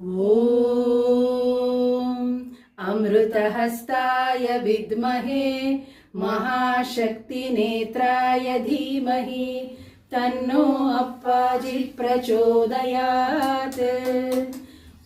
ॐ अमृतहस्ताय विद्महे महाशक्तिनेत्राय धीमहि तन्नो अप्पाजि प्रचोदयात्।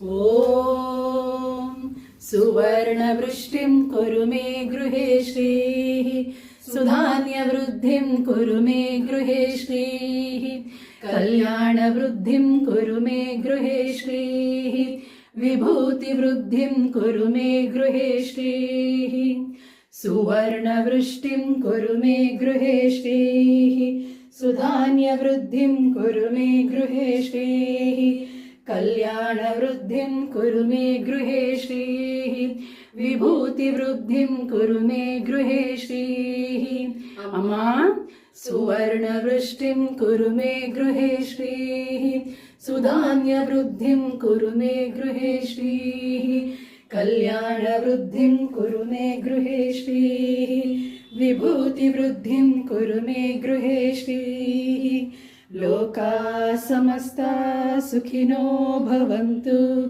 ॐ सुवर्णवृष्टिं कुरु मे गृहे श्रीः सुधान्यवृद्धिं कुरु मे गृहे श्रीः कल्याणवृद्धिं कुरु मे गृहे श्रीः विभूतिवृद्धिं कुरु मे गृहे श्रीः सुवर्णवृष्टिं कुरु मे गृहे श्रीः सुधान्यवृद्धिं कुरु मे गृहे श्रीः कल्याणवृद्धिं कुरु मे गृहे श्रीः विभूतिवृद्धिं कुरु मे गृहे श्रीः अम्मा सुवर्णवृष्टिं कुरु मे गृहे श्रीः सुधान्यवृद्धिं कुरु मे गृहे श्रीः कल्याणवृद्धिं कुरु मे गृहे श्रीः विभूतिवृद्धिं कुरु मे गृहे श्रीः लोकाः समस्ताः सुखिनो भवन्तु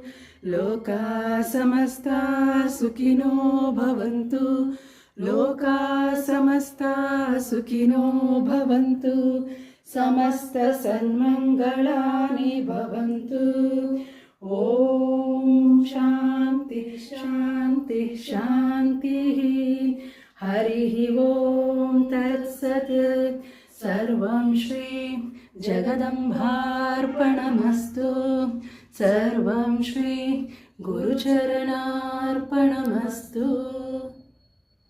लोकाः समस्ताः सुखिनो भवन्तु लोकाः समस्ताः सुखिनो भवन्तु समस्तसन्मङ्गलानि भवन्तु। ॐ शान्ति शान्ति शान्तिः। हरिः ॐ तत्सत्। सर्वं श्री जगदम्बार्पणमस्तु। सर्वं श्री गुरुचरणार्पणमस्तु।